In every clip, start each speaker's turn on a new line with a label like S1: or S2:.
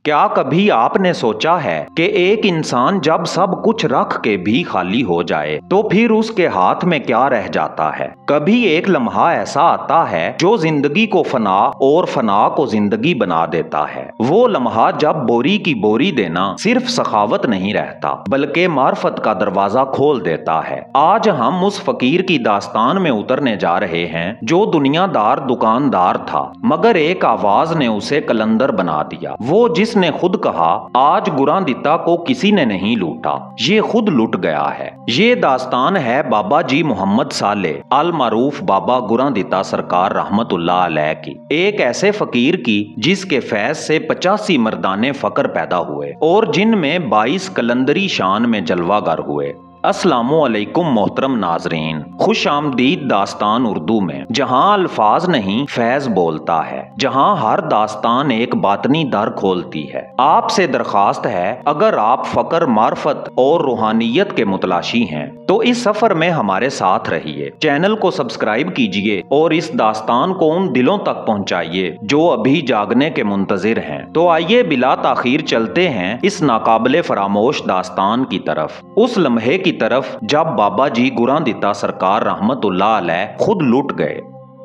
S1: क्या कभी आपने सोचा है कि एक इंसान जब सब कुछ रख के भी खाली हो जाए तो फिर उसके हाथ में क्या रह जाता है। कभी एक लम्हा ऐसा आता है जो जिंदगी को फना और फना को जिंदगी बना देता है। वो लम्हा जब बोरी की बोरी देना सिर्फ सखावत नहीं रहता बल्कि मार्फत का दरवाजा खोल देता है। आज हम उस फकीर की दास्तान में उतरने जा रहे हैं जो दुनियादार दुकानदार था मगर एक आवाज ने उसे कलंदर बना दिया। वो जिसने खुद कहा आज गुरांदिता को किसी ने नहीं लूटा, ये खुद लुट गया है। ये दास्तान है बाबा जी मोहम्मद साले अल मारूफ बाबा गुरांदिता सरकार रहमतुल्लाह अलैह की, एक ऐसे फकीर की जिसके फैज से 85 मर्दाने फकर पैदा हुए और जिनमें 22 कलंदरी शान में जलवागर हुए। अस्सलामुअलैकुम मोहतरम नाजरीन, खुश आमदीद दास्तान उर्दू में, जहां अल्फाज नहीं फैज बोलता है, जहां हर दास्तान एक बातनी दर खोलती है। आपसे दरखास्त है अगर आप फकर मार्फत और रूहानियत के मुतलाशी हैं तो इस सफर में हमारे साथ रहिए। चैनल को सब्सक्राइब कीजिए और इस दास्तान को उन दिलों तक पहुंचाइए जो अभी जागने के मुंतजिर हैं। तो आइए बिला ताखीर चलते हैं इस नाकाबिले फरामोश दास्तान की तरफ, उस लम्हे की तरफ जब बाबा जी गुरांदिता सरकार रहमतुल्लाह अलैह खुद लुट गए।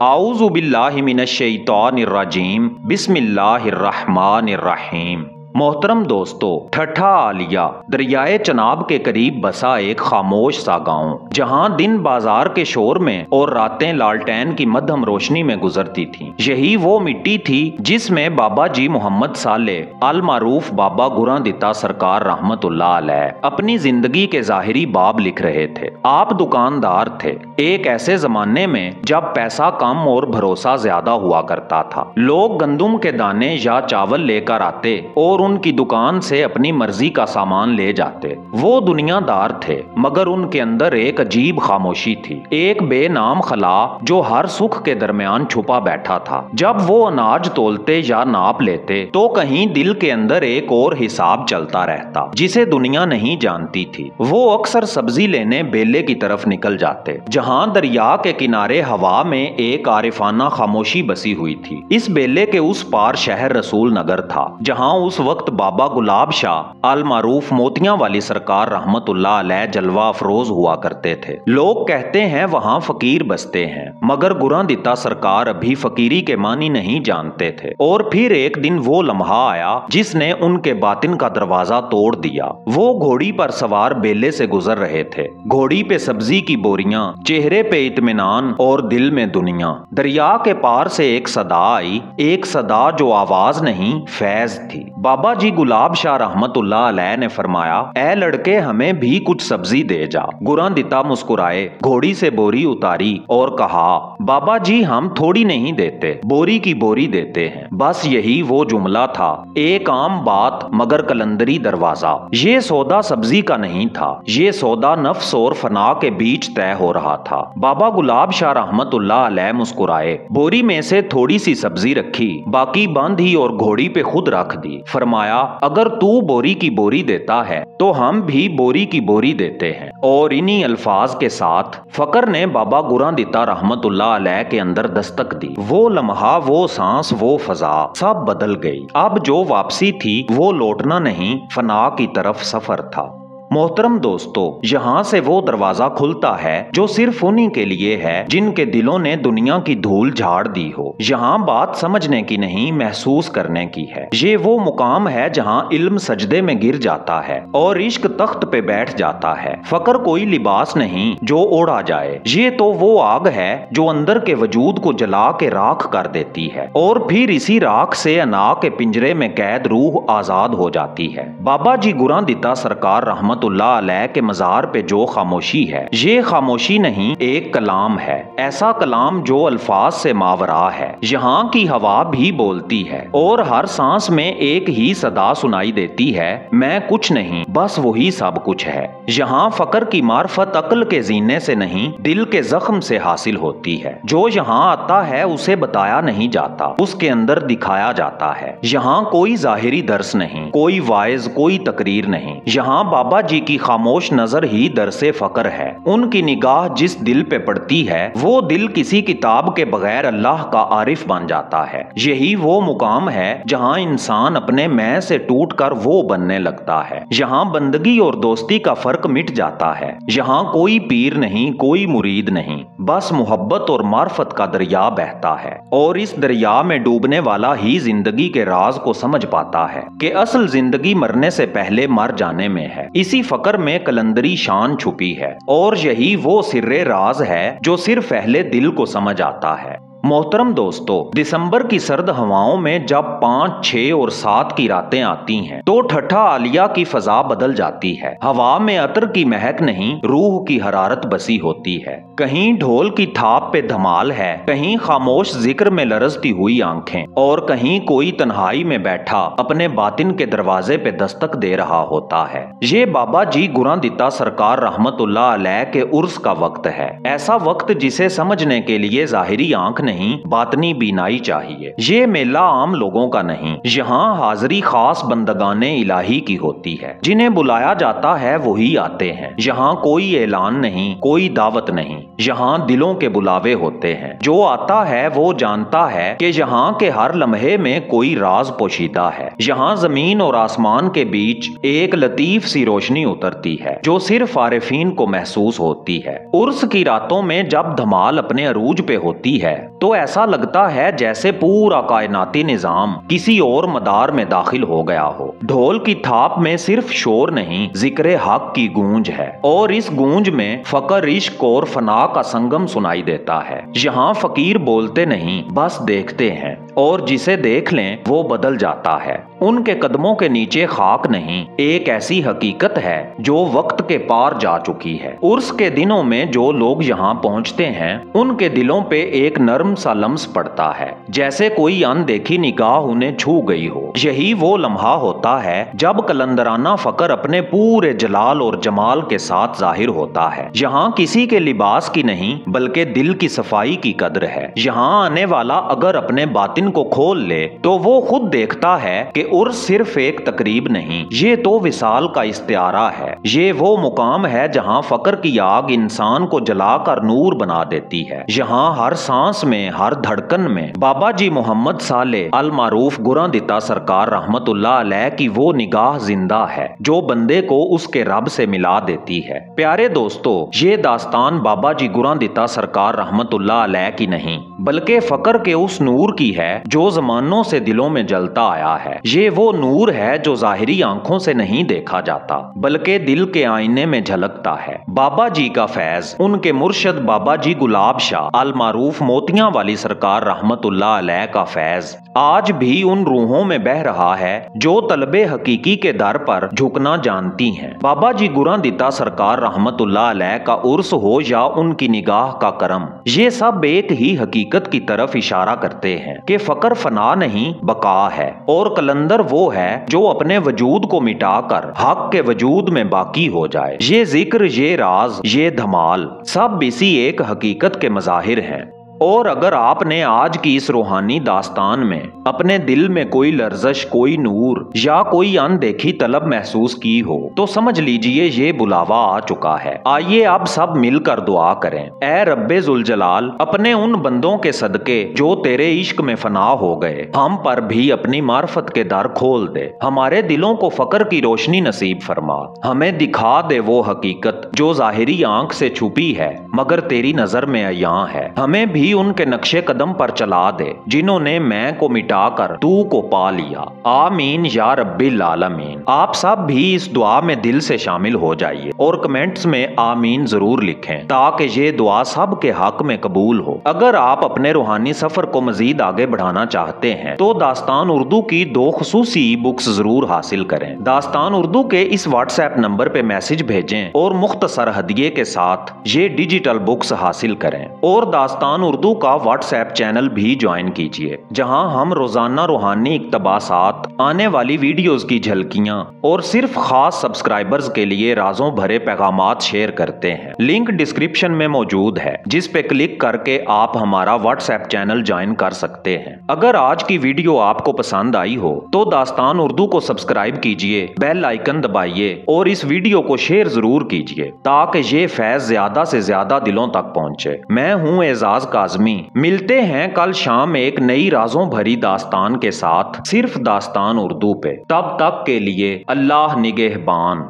S1: आऊज़ु बिल्लाहि मिनश शैतानिर रजीम, बिस्मिल्लाहिर रहमानिर रहीम। मोहतरम दोस्तों, ठट्ठा आलिया दरियाए चनाब के करीब बसा एक खामोश सा गांव जहां दिन बाजार के शोर में और रातें लालटेन की मध्यम रोशनी में गुजरती थीं। यही वो मिट्टी थी जिसमें बाबा जी मोहम्मद साले अल मारूफ बाबा गुरांदिता सरकार रहमतुल्लाह अलैह अपनी जिंदगी के जाहिरी बाब लिख रहे थे। आप दुकानदार थे एक ऐसे जमाने में जब पैसा कम और भरोसा ज्यादा हुआ करता था। लोग गंदुम के दाने या चावल लेकर आते और उनकी दुकान से अपनी मर्जी का सामान ले जाते। वो दुनियादार थे मगर उनके अंदर एक अजीब खामोशी थी, एक बेनाम खला जो हर सुख के दरमियान छुपा बैठा था। जब वो अनाज तोलते या नाप लेते तो कहीं दिल के अंदर एक और हिसाब चलता रहता जिसे दुनिया नहीं जानती थी। वो अक्सर सब्जी लेने बेले की तरफ निकल जाते जहां दरिया के किनारे हवा में एक आरिफाना खामोशी बसी हुई थी। इस बेले के उस पार शहर रसूल नगर था जहां उस वक्त बाबा गुलाब शाह अल मारूफ मोतियां वाली सरकार रहमतुल्लाह अलैह जलवा अफरोज हुआ करते थे। लोग कहते हैं वहां फकीर बसते हैं मगर गुरांदिता सरकार अभी फकीरी के मानी नहीं जानते थे। और फिर एक दिन वो लम्हा आया जिसने उनके बातिन का दरवाजा तोड़ दिया। वो घोड़ी पर सवार बेले से गुजर रहे थे, घोड़ी पे सब्जी की बोरियां, चेहरे पे इत्मीनान और दिल में दुनिया। दरिया के पार से एक सदा आई, एक सदा जो आवाज नहीं फैज थी। बाबा जी गुलाब शाह रहमतुल्लाह अलैह ने फरमाया, ए लड़के हमें भी कुछ सब्जी दे जा। गुरांदिता मुस्कुराए, घोड़ी से बोरी उतारी और कहा, बाबा जी हम थोड़ी नहीं देते, बोरी की बोरी देते हैं। बस यही वो जुमला था, एक आम बात मगर कलंदरी दरवाजा। ये सौदा सब्जी का नहीं था, ये सौदा नफ्स और फना के बीच तय हो रहा था। बाबा गुलाब शाह रहमतुल्लाह अलैह मुस्कुराए, बोरी में से थोड़ी सी सब्जी रखी, बाकी बांधी और घोड़ी पे खुद रख दी। फरमाया, अगर तू बोरी की बोरी देता है तो हम भी बोरी की बोरी देते हैं। और इन्हीं अल्फाज के साथ फकर ने बाबा गुरांदिता रहमतुल्लाह अलैह के अंदर दस्तक दी। वो लम्हा, वो सांस, वो फजा सब बदल गई। अब जो वापसी थी वो लौटना नहीं, फना की तरफ सफर था। मोहतरम दोस्तों, यहाँ से वो दरवाजा खुलता है जो सिर्फ उन्हीं के लिए है जिनके दिलों ने दुनिया की धूल झाड़ दी हो। यहाँ बात समझने की नहीं, महसूस करने की है। ये वो मुकाम है जहाँ इल्म सजदे में गिर जाता है और इश्क तख्त पे बैठ जाता है। फकर कोई लिबास नहीं जो ओढ़ा जाए, ये तो वो आग है जो अंदर के वजूद को जला के राख कर देती है और फिर इसी राख से अना के पिंजरे में कैद रूह आजाद हो जाती है। बाबा जी गुरांदिता सरकार रहमतुल्लाह अलैह के मजार पे जो खामोशी है, ये खामोशी नहीं एक कलाम है, ऐसा कलाम जो अल्फाज से मावरा है। यहाँ की हवा भी बोलती है और हर सांस में एक ही सदा सुनाई देती है, मैं कुछ नहीं बस वही सब कुछ है। यहाँ फकर की मार्फत अक्ल के जीने से नहीं दिल के जख्म से हासिल होती है। जो यहाँ आता है उसे बताया नहीं जाता, उसके अंदर दिखाया जाता है। यहाँ कोई जाहिरी दर्स नहीं, कोई वाइज, कोई तकरीर नहीं। यहाँ बाबा जी की खामोश नजर ही दरसे फकर है। उनकी निगाह जिस दिल पे पड़ती है वो दिल किसी किताब के बगैर अल्लाह का आरिफ बन जाता है। यही वो मुकाम है जहाँ इंसान अपने मैं से टूटकर वो बनने लगता है। यहाँ बंदगी और दोस्ती का फर्क मिट जाता है। यहाँ कोई पीर नहीं, कोई मुरीद नहीं, बस मोहब्बत और मार्फत का दरिया बहता है। और इस दरिया में डूबने वाला ही जिंदगी के राज को समझ पाता है कि असल जिंदगी मरने से पहले मर जाने में है। इसी फकर में कलंदरी शान छुपी है और यही वो सिर्रे राज है जो सिर्फ अहले दिल को समझ आता है। मोहतरम दोस्तों, दिसंबर की सर्द हवाओं में जब 5, 6 और 7 की रातें आती हैं तो ठट्ठा आलिया की फजा बदल जाती है। हवा में अतर की महक नहीं, रूह की हरारत बसी होती है। कहीं ढोल की थाप पे धमाल है, कहीं खामोश जिक्र में लरजती हुई आंखें, और कहीं कोई तन्हाई में बैठा अपने बातिन के दरवाजे पे दस्तक दे रहा होता है। ये बाबा जी गुरादिता सरकार रहमतुल्लाह अलैह के उर्स का वक्त है। ऐसा वक्त जिसे समझने के लिए जाहिरी आंख नहीं, बातनी बीनाई चाहिए। ये मेला आम लोगों का नहीं, यहाँ हाजिरी खास बंदगाने इलाही की होती है। जिन्हें बुलाया जाता है वही आते हैं। यहाँ कोई ऐलान नहीं, कोई दावत नहीं, यहाँ दिलों के बुलावे होते हैं। जो आता है वो जानता है कि यहाँ के हर लम्हे में कोई राज पोशीदा है। यहाँ जमीन और आसमान के बीच एक लतीफ सी रोशनी उतरती है जो सिर्फ आरिफीन को महसूस होती है। उर्स की रातों में जब धमाल अपने अरूज पे होती है तो ऐसा लगता है जैसे पूरा कायनाती निजाम किसी और मदार में दाखिल हो गया हो। ढोल की थाप में सिर्फ शोर नहीं, जिक्र हक की गूंज है, और इस गूंज में फकर, इश्क और फना का संगम सुनाई देता है। यहाँ फकीर बोलते नहीं, बस देखते हैं, और जिसे देख लें वो बदल जाता है। उनके कदमों के नीचे खाक नहीं, एक ऐसी हकीकत है जो वक्त के पार जा चुकी है। उर्स के दिनों में जो लोग यहाँ पहुँचते हैं उनके दिलों पे एक नर्म सा लम्स पड़ता है, जैसे कोई अनदेखी निगाह उन्हें छू गई हो। यही वो लम्हा होता है जब कलंदराना फकर अपने पूरे जलाल और जमाल के साथ जाहिर होता है। यहाँ किसी के लिबास की नहीं बल्कि दिल की सफाई की कद्र है। यहाँ आने वाला अगर अपने बातिन को खोल ले तो वो खुद देखता है कि उर्स सिर्फ एक तकरीब नहीं, ये तो विसाल का इस्तियारा है। ये वो मुकाम है जहाँ फकर की आग इंसान को जलाकर नूर बना देती है। यहाँ हर सांस में, हर धड़कन में बाबा जी मोहम्मद साले अल मारूफ गुरादिता सरकार रहमतुल्लाह अलैह की वो निगाह जिंदा है जो बंदे को उसके रब से मिला देती है। प्यारे दोस्तों, ये दास्तान बाबा जी गुरादिता सरकार रहमतुल्लाह अलैह की नहीं बल्कि फकर के उस नूर की है जो जमानों से दिलों में जलता आया है। ये वो नूर है जो जाहिरी आंखों से नहीं देखा जाता बल्कि दिल के आईने में झलकता है। बाबा जी का फैज, उनके मुर्शद बाबा जी गुलाब शाह अल मारूफ मोतियां वाली सरकार रहमतुल्लाह अलैह का फैज आज भी उन रूहों में बह रहा है जो तलबे हकीकी के दर पर झुकना जानती हैं। बाबा जी गुरादिता सरकार रहमतुल्लाह अलैह का उर्स हो या उनकी निगाह का करम, ये सब एक ही हकीकत की तरफ इशारा करते हैं कि फकर फना नहीं बका है, और कलंदर वो है जो अपने वजूद को मिटाकर हक के वजूद में बाकी हो जाए। ये जिक्र, ये राज, ये धमाल सब इसी एक हकीकत के मज़ाहिर हैं। और अगर आपने आज की इस रूहानी दास्तान में अपने दिल में कोई लर्जश, कोई नूर या कोई अनदेखी तलब महसूस की हो तो समझ लीजिए ये बुलावा आ चुका है। आइए अब सब मिलकर दुआ करें। ऐ रब्बे जुल जलाल, अपने उन बंदों के सदके जो तेरे इश्क में फना हो गए, हम पर भी अपनी मार्फत के दर खोल दे। हमारे दिलों को फकर की रोशनी नसीब फरमा। हमें दिखा दे वो हकीकत जो जाहिरी आंख से छुपी है मगर तेरी नजर में अयां है। हमें भी उनके नक्शे कदम पर चला दे जिन्होंने मैं को मिटाकर तू को पा लिया। आमीन या रब्बिल आलमीन। आप सब भी इस दुआ में दिल से शामिल हो जाइए और कमेंट्स में आमीन जरूर लिखें ताकि ये दुआ सब के हक में कबूल हो। अगर आप अपने रूहानी सफर को मजीद आगे बढ़ाना चाहते हैं तो दास्तान उर्दू की 2 खुसूसी ई बुक्स जरूर हासिल करें। दास्तान उर्दू के इस व्हाट्सएप नंबर पे मैसेज भेजें और मुख्तसर हदिये के साथ ये डिजिटल बुक्स हासिल करें। और दास्तान उर्दू का व्हाट्सएप चैनल भी ज्वाइन कीजिए, जहां हम रोजाना रूहानी इक्तबासात, आने वाली वीडियोस की झलकियां और सिर्फ खास सब्सक्राइबर्स के लिए राजों भरे पैगामात शेयर करते हैं। लिंक डिस्क्रिप्शन में मौजूद है, जिस पे क्लिक करके आप हमारा व्हाट्सएप चैनल ज्वाइन कर सकते हैं। अगर आज की वीडियो आपको पसंद आई हो तो दास्तान उर्दू को सब्सक्राइब कीजिए, बेल आइकन दबाइए और इस वीडियो को शेयर जरूर कीजिए ताकि ये फैज ज्यादा से ज्यादा दिलों तक पहुंचे। मैं हूं एजाज काज़मी। मिलते हैं कल शाम एक नई राजों भरी दास्तान के साथ, सिर्फ दास्तान उर्दू पे। तब तक के लिए अल्लाह निगहबान।